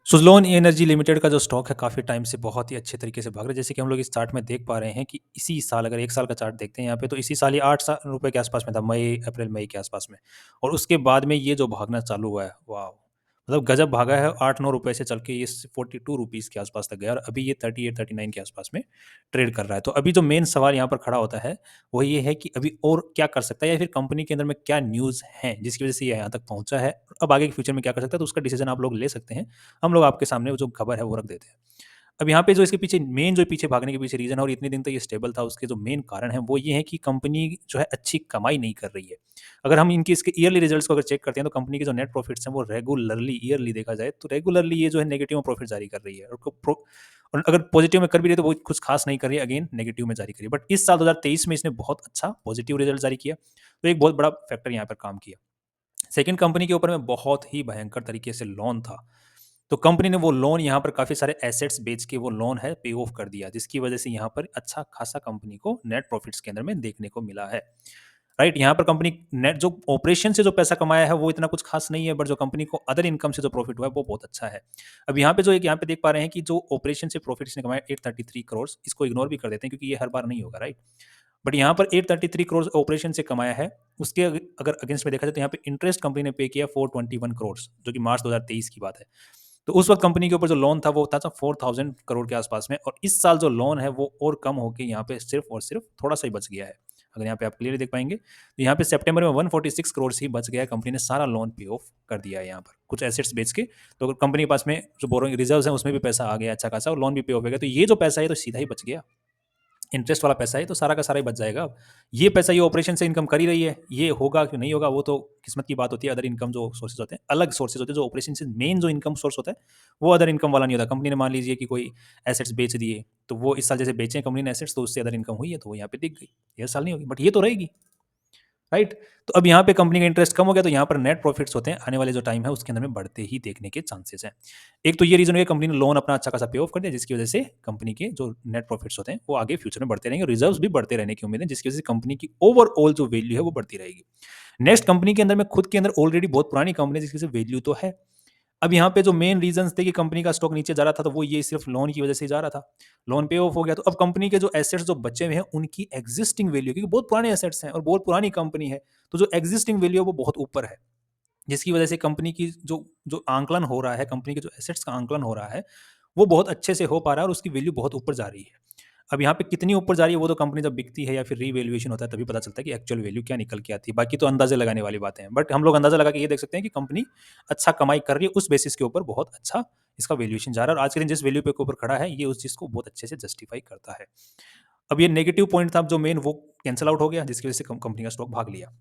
Suzlon energy limited का जो stock है काफ़ी टाइम से बहुत ही अच्छे तरीके से भाग रहा है। जैसे कि हम लोग इस चार्ट में देख पा रहे हैं कि इसी साल अगर 1 साल का चार्ट देखते हैं यहाँ पे तो इसी साल ये 8 सा रुपए के आस-पास में था, मई, अप्रैल, मई के आस-पास में। और उसके बाद में ये जो भागना चालू हुआ है, वॉव! मतलब गज़ब भागा है। 8-9 रुपए से चल के ये 42 रुपीज़ के आस-पास तक गया और अभी ये 38-39 के आस-पास में ट्रेड कर रहा है। तो अभी जो मेन सवाल यहाँ पर खड़ा होता है, वो ये है कि अभी और क्या कर सकता है या फिर कंपनी के अंदर में क्या न्यूज़ हैं, जिसकी वज़ह से ये यहाँ तक पहुँचा है। अब आगे के फ्यूचर में क्या कर सकता है, तो उसका डिसीज़न आप लोग ले सकते हैं। हम लोग आपके सामने वो जो खबर है वो रख देते हैं। अब यहाँ पे जो इसके पीछे मेन जो पीछे भागने के पीछे रीज़न है और इतने दिन तक ये स्टेबल था, उसके जो मेन कारण है वो ये है कि कंपनी जो है अच्छी कमाई नहीं कर रही है। अगर हम इनकी इसके ईयरली रिजल्ट्स को अगर चेक करते हैं तो कंपनी के जो नेट प्रॉफिट्स हैं वो रेगुलरली ईयरली देखा जाए तो रेगुलरली ये जो है नेगेटिव में प्रॉफिट जारी कर रही है और अगर पॉजिटिव में कर भी रही है तो वो कुछ खास नहीं कर रही है, अगेन नेगेटिव में जारी करी है। बट इस साल 2023 में इसने बहुत अच्छा पॉजिटिव रिजल्ट जारी किया, तो एक बहुत बड़ा फैक्टर यहाँ पर काम किया। सेकंड, कंपनी के ऊपर में बहुत ही भयंकर तरीके से लोन था। तो कंपनी ने वो लोन यहाँ पर काफ़ी सारे एसेट्स बेच के वो लोन है पे ऑफ कर दिया, जिसकी वजह से यहाँ पर अच्छा खासा कंपनी को नेट प्रॉफिट्स के अंदर में देखने को मिला है। राइट, यहाँ पर कंपनी नेट जो ऑपरेशन से जो पैसा कमाया है वो इतना कुछ खास नहीं है, बट जो कंपनी को अदर इनकम से जो प्रॉफिट हुआ है वो बहुत अच्छा है। अब यहाँ पे जो एक यहाँ पे देख पा रहे हैं कि जो ऑपरेशन से प्रॉफिट इसने कमाया 833 करोड़, इसको इग्नोर भी कर देते हैं क्योंकि ये हर बार नहीं होगा, राइट। बट यहाँ पर 833 करोड़ ऑपरेशन से कमाया है। उसके अगर अगेंस्ट में देखा जाए तो यहाँ पे इंटरेस्ट कंपनी ने पे किया 421 करोड़, जो कि मार्च 2023 की बात है। तो उस वक्त कंपनी के ऊपर जो लोन था वो था 4000 करोड़ के आसपास में, और इस साल जो लोन है वो और कम होकर यहाँ पे सिर्फ और सिर्फ थोड़ा सा ही बच गया है। अगर यहाँ पे आप क्लियरली देख पाएंगे तो यहाँ पे सितंबर में 146 करोड़ से ही बच गया है। कंपनी ने सारा लोन पे ऑफ कर दिया है यहाँ पर कुछ एसेट्स बेच के। तो कंपनी के पास में जो बोरोइंग रिजर्व्स हैं उसमें भी पैसा आ गया अच्छा खासा और लोन भी पे ऑफ हो गया। तो ये जो पैसा है तो सीधा ही बच गया, इंटरेस्ट वाला पैसा है तो सारा का सारा ही बच जाएगा। अब ये पैसा ये ऑपरेशन से इनकम कर ही रही है, ये होगा कि नहीं होगा वो तो किस्मत की बात होती है। अदर इनकम जो सोर्सेज होते हैं, अलग सोर्सेज होते हैं। जो ऑपरेशन से मेन जो इनकम सोर्स होता है वो अदर इनकम वाला नहीं होता। कंपनी ने मान लीजिए कि कोई एसेट्स बेच दिए, तो वो इस साल जैसे बेचे कंपनी ने एसेट्स, तो उससे अदर इनकम हुई है तो वो यहाँ पे दिख गई। ये साल नहीं होगी बट ये तो रहेगी, राइट। तो अब यहाँ पे कंपनी का इंटरेस्ट कम हो गया तो यहाँ पर नेट प्रॉफिट्स होते हैं, आने वाले जो टाइम है उसके अंदर में बढ़ते ही देखने के चांसेस हैं। एक तो ये रीजन है कंपनी ने लोन अपना अच्छा खासा पे ऑफ कर दिया, जिसकी वजह से कंपनी के जो नेट प्रॉफिट्स होते हैं वो आगे फ्यूचर में बढ़ते रहेंगे, रिजर्व्स भी बढ़ते रहने की उम्मीद है, जिसकी वजह से कंपनी की ओवरऑल जो वैल्यू है वो बढ़ती रहेगी। नेक्स्ट, कंपनी के अंदर में खुद के अंदर ऑलरेडी बहुत पुरानी कंपनी है, जिसकी वजह से वैल्यू तो है। अब यहाँ पे जो मेन रीजंस थे कि कंपनी का स्टॉक नीचे जा रहा था तो वो ये सिर्फ लोन की वजह से ही जा रहा था। लोन पे ऑफ हो गया तो अब कंपनी के जो एसेट्स जो बचे हुए हैं उनकी एग्जिस्टिंग वैल्यू, क्योंकि बहुत पुराने एसेट्स हैं और बहुत पुरानी कंपनी है, तो जो एग्जिस्टिंग वैल्यू है वो बहुत ऊपर है, जिसकी वजह से कंपनी की जो जो आंकलन हो रहा है, कंपनी के जो एसेट्स का आंकलन हो रहा है वो बहुत अच्छे से हो पा रहा है और उसकी वैल्यू बहुत ऊपर जा रही है। अब यहाँ पे कितनी ऊपर जा रही है वो तो कंपनी जब बिकती है या फिर रीवैल्यूएशन होता है तभी पता चलता है कि एक्चुअल वैल्यू क्या निकल के आती है। बाकी तो अंदाजे लगाने वाली बातें हैं, बट हम लोग अंदाजा लगा के ये देख सकते हैं कि कंपनी अच्छा कमाई कर रही है, उस बेसिस के ऊपर बहुत अच्छा इसका वैल्यूएशन जा रहा है और आज के दिन जिस वैल्यू पे के ऊपर खड़ा है ये उस चीज़ को बहुत अच्छे से जस्टिफाई करता है। अब ये नेगेटिव पॉइंट था जो मेन, वो कैंसल आउट हो गया, जिसकी वजह से कंपनी का स्टॉक भाग लिया।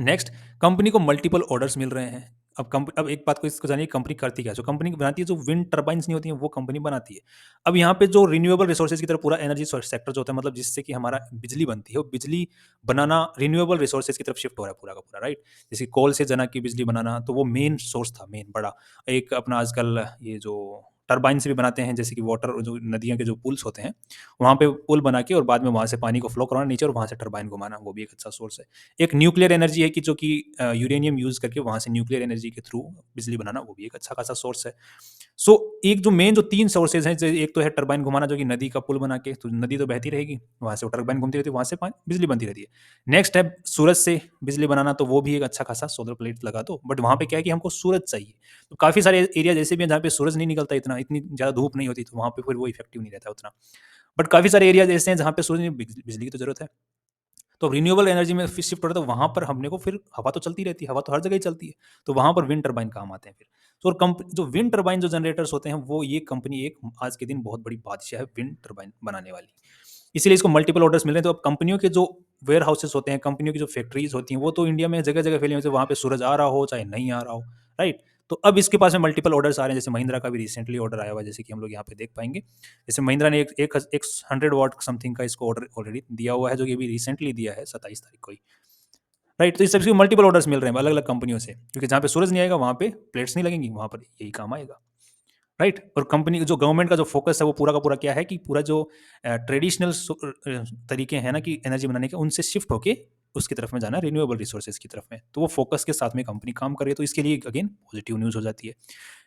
नेक्स्ट, कंपनी को मल्टीपल ऑर्डर्स मिल रहे हैं। अब एक बात को इसको जानिए, कंपनी करती क्या है? जो कंपनी बनाती है, जो विंड टर्बाइन्स नहीं होती हैं वो कंपनी बनाती है। अब यहाँ पे जो रिन्यूएबल रिसोर्सेज की तरफ पूरा एनर्जी सेक्टर जो होता है, मतलब जिससे कि हमारा बिजली बनती है, वो बिजली बनाना रिन्यूएबल रिसोर्सेज की तरफ शिफ्ट हो रहा है पूरा का पूरा, राइट। जैसे कोल से जना की बिजली बनाना, तो वो मेन सोर्स था, मेन बड़ा। एक अपना आजकल ये जो टरबाइन से भी बनाते हैं, जैसे कि वाटर जो नदियों के जो पुल्स होते हैं, वहाँ पे पुल बना के और बाद में वहाँ से पानी को फ्लो कराना नीचे और वहाँ से टरबाइन घुमाना, वो भी एक अच्छा सोर्स है। एक न्यूक्लियर एनर्जी है कि जो कि यूरेनियम यूज़ करके वहाँ से न्यूक्लियर एनर्जी के थ्रू बिजली बनाना, वो भी एक अच्छा खासा सोर्स है। सो एक जो मेन जो 3 सोर्सेज़ हैं, एक तो है टरबाइन घुमाना, जो कि नदी का पुल बना के, तो नदी तो बहती रहेगी, वहाँ से वो टरबाइन घूमती रहती है, वहाँ से पानी बिजली बनती रहती है। नेक्स्ट है सूरज से बिजली बनाना, तो वो भी एक अच्छा खासा सोलर प्लेट लगा दो, बट वहाँ पे क्या है कि हमको सूरज चाहिए। तो काफ़ी सारे एरिया जैसे भी हैं जहाँ पे सूरज नहीं निकलता, इतनी ज़्यादा धूप नहीं होती, तो वहाँ पे फिर वो इफेक्टिव नहीं रहता उतना। बट काफ़ी सारे एरिया ऐसे हैं जहाँ पे सूरज बिजली की तो ज़रूरत है। तो रिन्यूएबल एनर्जी में फिर शिफ्ट हो रहा है, तो वहाँ पर हमने को फिर हवा तो चलती रहती है, हवा तो हर जगह ही चलती है, तो वहाँ पर विंड टरबाइन काम आते हैं फिर। तो और जो विंड टरबाइन जो जनरेटर्स होते हैं, वो ये कंपनी एक आज के दिन बहुत बड़ी बादशाह है विंड टरबाइन बनाने वाली। इसीलिए इसको मल्टीपल ऑर्डर्स मिल रहे हैं, तो अब कंपनियों के जो वेयर हाउसेस होते हैं, कंपनियों की जो फैक्ट्रीज होती हैं, वो तो इंडिया में जगह-जगह फैली हुई हैं, वहाँ पे सूरज आ रहा हो, चाहे नहीं आ रहा हो, राइट? तो अब इसके पास में मल्टीपल ऑर्डर्स आ रहे हैं, जैसे महिंद्रा का भी रिसेंटली ऑर्डर आया हुआ है, जैसे कि हम लोग यहाँ पे देख पाएँगे। जैसे महिंद्रा ने एक 100 वॉट समथिंग का इसको ऑर्डर ऑलरेडी दिया हुआ है, जो कि अभी रिसेंटली दिया है 27 तारीख को ही, राइट। तो इस तरह से मल्टीपल ऑर्डर्स मिल रहे हैं अलग अलग कंपनियों से, क्योंकि जहाँ पे सूरज नहीं आएगा वहाँ पे प्लेट्स नहीं लगेंगी, वहाँ पर यही काम आएगा, राइट। और कंपनी जो गवर्नमेंट का जो फोकस है वो पूरा का पूरा क्या है कि पूरा जो ट्रेडिशनल तरीके हैं ना कि एनर्जी बनाने के, उनसे शिफ्ट होके उसकी तरफ में जाना है, रिन्यूएबल रिसोर्सेज की तरफ में। तो वो फोकस के साथ में कंपनी काम कर रही है, तो इसके लिए अगेन पॉजिटिव न्यूज़ हो जाती है।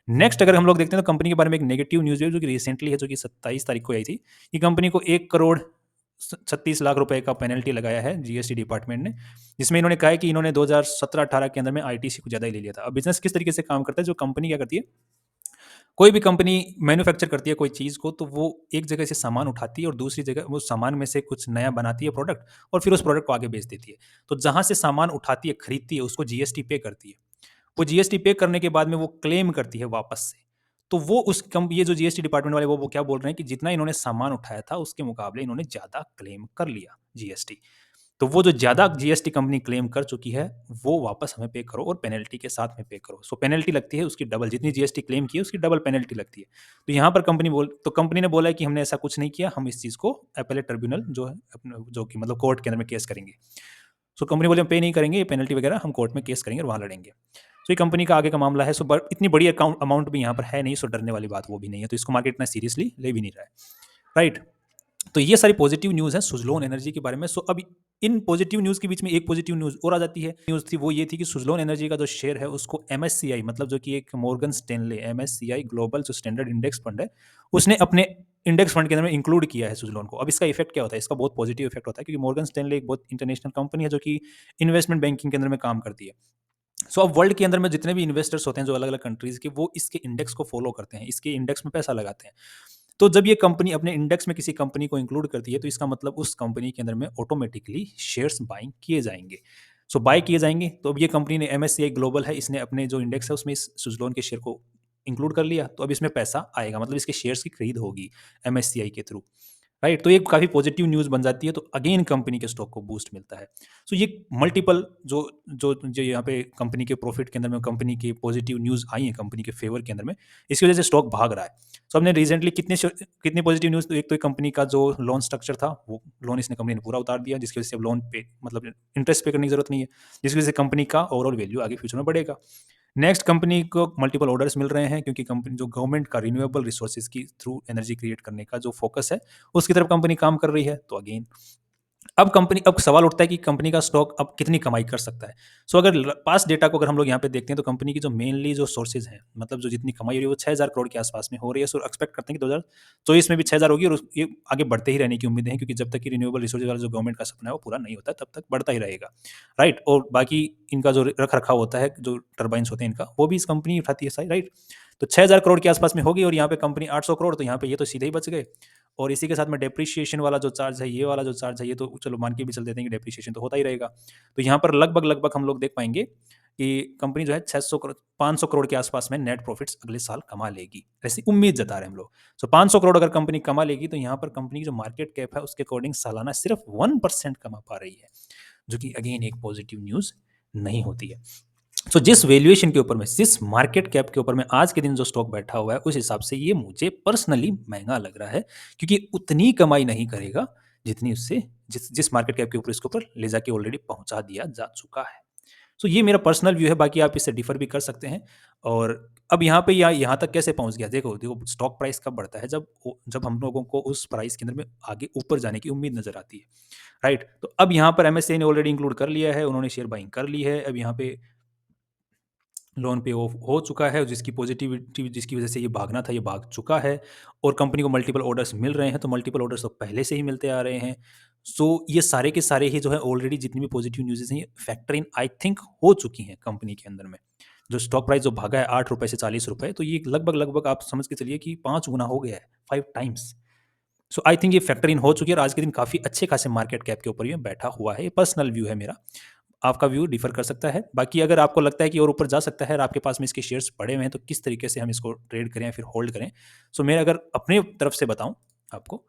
नेक्स्ट अगर हम लोग देखते हैं तो कंपनी के बारे में एक नेगेटिव न्यूज़ है जो कि रिसेंटली है, जो कि 27 तारीख को आई थी कि कंपनी को 1 करोड़ 36 लाख रुपए का पेनल्टी लगाया है जीएसटी डिपार्टमेंट ने, जिसमें इन्होंने कहा है कि इन्होंने 2017-18 के अंदर में आईटीसी को ज़्यादा ही ले लिया था। अब बिज़नेस किस तरीके से काम करता है, जो कंपनी क्या करती है, कोई भी कंपनी मैन्युफैक्चर करती है कोई चीज़ को, तो वो एक जगह से सामान उठाती है और दूसरी जगह वो सामान में से कुछ नया बनाती है प्रोडक्ट, और फिर उस प्रोडक्ट को आगे बेच देती है। तो जहाँ से सामान उठाती है, खरीदती है, उसको जीएसटी पे करती है। वो जीएसटी पे करने के बाद में वो क्लेम करती है वापस से। तो वो उस कम ये जो जीएसटी डिपार्टमेंट वाले वो क्या बोल रहे हैं कि जितना इन्होंने सामान उठाया था उसके मुकाबले इन्होंने ज़्यादा क्लेम कर लिया जीएसटी। तो वो जो ज़्यादा जीएसटी कंपनी क्लेम कर चुकी है, वो वापस हमें पे करो और पेनल्टी के साथ में पे करो। सो पेनल्टी लगती है उसकी डबल, जितनी जीएसटी क्लेम की है उसकी डबल पेनल्टी लगती है। तो यहाँ पर कंपनी ने बोला है कि हमने ऐसा कुछ नहीं किया, हम इस चीज़ को एपेलेट ट्रिब्यूनल जो है अपना जो कि मतलब कोर्ट के अंदर में केस करेंगे। सो कंपनी बोली हम पे नहीं करेंगे, ये पेनल्टी वगैरह हम कोर्ट में केस करेंगे और वहाँ लड़ेंगे। सो ये कंपनी का आगे का मामला है। सो ब इतनी बड़ी अमाउंट भी यहाँ पर है नहीं, सो डरने वाली बात वो भी नहीं है। तो इसको मार्केट इतना सीरियसली ले भी नहीं रहा है। राइट? तो ये सारी पॉजिटिव न्यूज़ है सुज़लोन एनर्जी के बारे में। सो अब इन पॉजिटिव न्यूज़ के बीच में एक पॉजिटिव न्यूज़ और आ जाती है। न्यूज़ थी वो ये थी कि सुज़लोन एनर्जी का जो शेयर है उसको एमएससीआई, मतलब जो कि एक मॉर्गन स्टैनले एमएससीआई ग्लोबल जो स्टैंडर्ड इंडेक्स फंड है, उसने अपने इंडेक्स फंड के अंदर में इंक्लूड किया है सुज़लोन को। अब इसका इफेक्ट क्या होता है? इसका बहुत पॉजिटिव इफेक्ट होता है, क्योंकि मॉर्गन स्टैनले एक बहुत इंटरनेशनल कंपनी है जो कि इन्वेस्टमेंट बैंकिंग के अंदर में काम करती है। सो अब वर्ल्ड के अंदर में जितने भी इन्वेस्टर्स होते हैं जो अलग-अलग कंट्रीज़ के, वो इसके इंडेक्स को फॉलो करते हैं, इसके इंडेक्स में पैसा लगाते हैं। तो जब ये कंपनी अपने इंडेक्स में किसी कंपनी को इंक्लूड करती है, तो इसका मतलब उस कंपनी के अंदर में ऑटोमेटिकली शेयर्स बाइंग किए जाएँगे। सो बाय किए जाएँगे, तो अब ये कंपनी ने एमएससीआई ग्लोबल है, इसने अपने जो इंडेक्स है उसमें इस सुज़लोन के शेयर को इंक्लूड कर लिया, तो अब इसमें पैसा आएगा, मतलब इसके शेयर्स की खरीद होगी एमएससीआई के थ्रू। राइट? तो ये काफ़ी पॉजिटिव न्यूज़ बन जाती है, तो अगेन कंपनी के स्टॉक को बूस्ट मिलता है। सो ये मल्टीपल जो जो जो यहाँ पे कंपनी के प्रॉफिट के अंदर में कंपनी की पॉजिटिव न्यूज़ आई है कंपनी के फेवर के अंदर में, इसकी वजह से स्टॉक भाग रहा है। सो हमने रिसेंटली कितनी पॉजिटिव न्यूज़, तो एक तो ये कंपनी का जो लोन स्ट्रक्चर था, वो लोन इसने कंपनी ने पूरा उतार दिया, जिसकी वजह से अब लोन पे मतलब इंटरेस्ट पे करने की ज़रूरत नहीं है, जिसकी वजह से कंपनी का ओवरऑल वैल्यू आगे फ्यूचर में बढ़ेगा। नेक्स्ट, कंपनी को मल्टीपल ऑर्डर्स मिल रहे हैं, क्योंकि कंपनी जो गवर्नमेंट का रिन्यूएबल रिसोर्सेज की थ्रू एनर्जी क्रिएट करने का जो फोकस है, उसकी तरफ कंपनी काम कर रही है। तो अगेन अब सवाल उठता है कि कंपनी का स्टॉक अब कितनी कमाई कर सकता है। सो अगर पास्ट डेटा को अगर हम लोग यहाँ पे देखते हैं, तो कंपनी की जो मेनली जो सोर्सेज हैं, मतलब जो जितनी कमाई हो रही है वो 6000 करोड़ के आसपास में हो रही है। सो एक्सपेक्ट करते हैं कि 2024 में भी 6000 होगी, और ये आगे बढ़ते ही रहने की उम्मीदें हैं, क्योंकि जब तक कि रिन्यूएबल रिसोर्सेज वाला जो गवर्नमेंट का सपना है वो पूरा नहीं होता, तब तक बढ़ता ही रहेगा। राइट? और बाकी इनका जो रख रखाव होता है, जो टर्बाइंस होते हैं इनका, वो भी इस कंपनी उठाती है सारी। राइट? तो 6000 करोड़ के आसपास में होगी, और यहाँ पे कंपनी 800 करोड़, तो यहाँ पे ये तो सीधे ही बच गए। और इसी के साथ में डेप्रिसिएशन वाला जो चार्ज है, ये वाला जो चार्ज है, ये तो चलो मान के भी चल देते हैं कि डेप्रिसिएशन तो होता ही रहेगा। तो यहाँ पर लगभग-लगभग हम लोग देख पाएँगे कि कंपनी जो है 600 करोड़ 500 करोड़ के आसपास में नेट प्रॉफिट्स अगले साल कमा लेगी। ऐसी उम्मीद जता रहे हैं हम लोग। सो 500 करोड़ अगर कंपनी कमा लेगी, तो यहाँ पर कंपनी की जो मार्केट कैप है उसके अकॉर्डिंग सालाना सिर्फ 1% कमा पा रही है, जो कि अगेन एक पॉजिटिव न्यूज़ नहीं होती है। सो जिस वैल्यूएशन के ऊपर में, जिस मार्केट कैप के ऊपर में आज के दिन जो स्टॉक बैठा हुआ है, उस हिसाब से ये मुझे पर्सनली महँगा लग रहा है, क्योंकि उतनी कमाई नहीं करेगा जितनी उससे जिस जिस मार्केट कैप के ऊपर इसके ऊपर ले जाके ऑलरेडी पहुँचा दिया जा चुका है। सो ये मेरा पर्सनल व्यू है, बाकी आप इससे डिफर भी कर सकते हैं। और अब यहाँ पे यहाँ तक कैसे पहुँच गया? देखो स्टॉक प्राइस कब बढ़ता है, जब हम लोगों को उस प्राइस के अंदर में आगे ऊपर जाने की उम्मीद नज़र आती है। राइट? तो अब यहाँ पर एमएससीआई ने ऑलरेडी इंक्लूड कर लिया है, उन्होंने शेयर बाइंग कर ली है। अब यहाँ पे लोन पे ऑफ हो चुका है, जिसकी पॉजिटिविटी जिसकी वजह से ये भागना था, ये भाग चुका है, और कंपनी को मल्टीपल ऑर्डर्स मिल रहे हैं, तो मल्टीपल ऑर्डर्स तो पहले से ही मिलते आ रहे हैं। सो ये सारे के सारे ही जो है ऑलरेडी जितनी भी पॉजिटिव न्यूज़ेज़ हैं, ये फैक्टर इन आई थिंक हो चुकी हैं कंपनी के अंदर में। जो स्टॉक प्राइस जो भागा है ₹8 से ₹40, तो ये लगभग-लगभग आप समझ के चलिए कि 5 गुना हो गया है, 5 टाइम्स। सो आई थिंक ये फैक्टर इन हो चुकी है, और आज के दिन काफ़ी अच्छे खासे मार्केट कैप के ऊपर ये बैठा हुआ है। ये पर्सनल व्यू है मेरा। आपका व्यू डिफर कर सकता है। बाकी अगर आपको लगता है कि और ऊपर जा सकता है और आपके पास में इसके शेयर्स पड़े हुए हैं, तो किस तरीके से हम इसको ट्रेड करें या फिर होल्ड करें? सो मैं अगर अपने तरफ से बताऊँ आपको,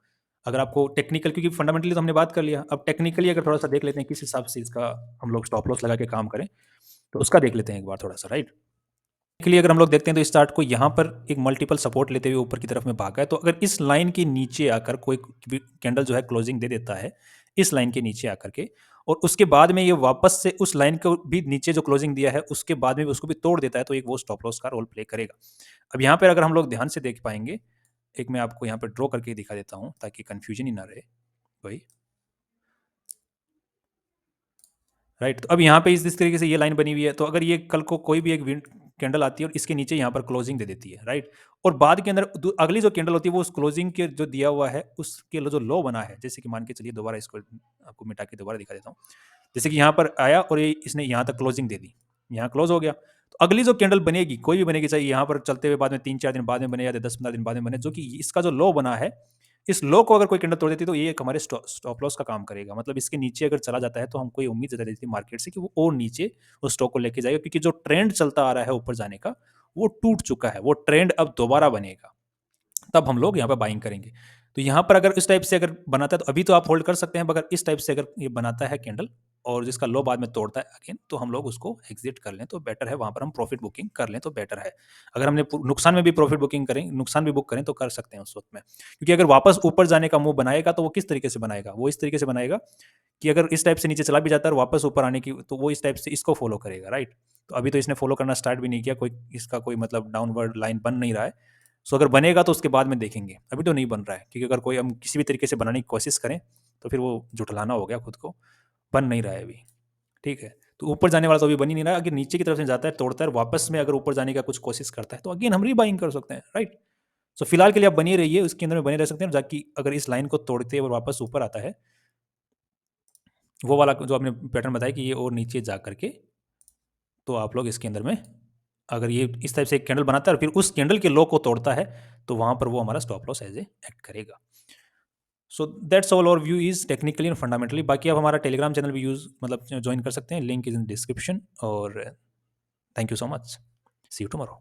अगर आपको टेक्निकल, क्योंकि फंडामेंटली तो हमने बात कर लिया, अब टेक्निकली अगर थोड़ा-सा देख लेते हैं किस हिसाब से इसका हम लोग स्टॉप लॉस लगा के काम करें, तो उसका देख लेते हैं एक बार थोड़ा-सा, राइट? के लिए अगर हम लोग देखते हैं, तो इस चार्ट को यहाँ पर एक मल्टीपल सपोर्ट लेते हुए ऊपर की तरफ में भागा है। तो अगर इस लाइन के नीचे आकर कोई भी कैंडल जो है क्लोजिंग दे देता है, इस लाइन के नीचे आकर के, और उसके बाद में ये वापस से उस लाइन को भी नीचे जो क्लोजिंग दिया है, उसके बाद में भी उसको भी तोड़ देता है, तो एक वो स्टॉप लॉस का रोल प्ले करेगा। अब यहाँ पर अगर हम लोग ध्यान से देख पाएँगे, एक मैं आपको यहाँ पे ड्रॉ करके दिखा देता हूँ ताकि कन्फ्यूजन ही ना रहे। वही, राइट? तो अब यहाँ पे इस तरीके से ये लाइन बनी हुई है, तो अगर ये कल को कोई भी एक विंड कैंडल आती है और इसके नीचे यहाँ पर क्लोजिंग दे देती है, राइट? और बाद के अंदर अगली जो कैंडल होती है वो उस क्लोजिंग के जो दिया हुआ है उसके जो लो बना है, जैसे कि मान के चलिए, दोबारा इसको आपको मिटा के दोबारा दिखा देता हूँ। जैसे कि यहाँ पर आया और ये इसने यहाँ तक क्लोजिंग दे दी, यहाँ क्लोज हो गया। तो अगली जो कैंडल बनेगी, कोई भी बनेगी, चाहे यहाँ पर चलते हुए बाद में 3-4 दिन बाद में बने या 10-15 दिन बाद में बने, जो कि इसका जो लो बना है, इस लो को अगर कोई कैंडल तोड़ देती है तो ये एक हमारे स्टॉप लॉस का काम करेगा। मतलब इसके नीचे अगर चला जाता है तो हमको ये उम्मीद जता देती है मार्केट से कि वो और नीचे उस स्टॉक को लेके जाएगा, क्योंकि जो ट्रेंड चलता आ रहा है ऊपर जाने का वो टूट चुका है, वो ट्रेंड अब दोबारा बनेगा, तब हम लोग यहाँ पर बाइंग करेंगे। तो यहाँ पर अगर इस टाइप से अगर बनाता है तो अभी तो आप होल्ड कर सकते हैं, मगर इस टाइप से अगर ये बनाता है कैंडल और जिसका लो बाद में तोड़ता है अगेन, तो हम लोग उसको एग्जिट कर लें तो बेटर है, वहां पर हम प्रॉफिट बुकिंग कर लें तो बेटर है। अगर हमने नुकसान में भी प्रॉफिट बुकिंग करें, नुकसान भी बुक करें तो कर सकते हैं उस वक्त में, क्योंकि अगर वापस ऊपर जाने का मुंह बनाएगा तो वो किस तरीके से बनाएगा, वो इस तरीके से बनाएगा कि अगर इस टाइप से नीचे चला भी जाता है और वापस ऊपर आने की, तो वो इस टाइप से इसको फॉलो करेगा, राइट? तो अभी तो इसने फॉलो करना स्टार्ट भी नहीं किया, कोई इसका कोई मतलब डाउनवर्ड लाइन बन नहीं रहा है। सो अगर बनेगा तो उसके बाद में देखेंगे, अभी तो नहीं बन रहा है, क्योंकि अगर कोई हम किसी भी तरीके से बनाने की कोशिश करें तो फिर वो जुटलाना हो गया खुद को, बन नहीं रहा है अभी, ठीक है? तो ऊपर जाने वाला तो अभी बन ही नहीं रहा है, अगर नीचे की तरफ से जाता है, तोड़ता है, वापस में अगर ऊपर जाने का कुछ कोशिश करता है तो अगेन हम रीबाइंग कर सकते हैं, राइट? सो फिलहाल के लिए आप बनी रहिए, उसके अंदर में बने रह सकते हैं, जाकि अगर इस लाइन को तोड़ते और वापस ऊपर आता है, वो वाला जो आपने पैटर्न बताया कि ये और नीचे जा करके, तो आप लोग इसके अंदर में अगर ये इस टाइप से एक कैंडल बनाता है और फिर उस कैंडल के लो को तोड़ता है, तो वहां पर वो हमारा stop loss as a act करेगा। सो दैट्स ऑल, और view is technically and fundamentally. बाकी आप हमारा टेलीग्राम चैनल भी यूज मतलब ज्वाइन कर सकते हैं, लिंक इज इन डिस्क्रिप्शन। और thank you so much, see you tomorrow.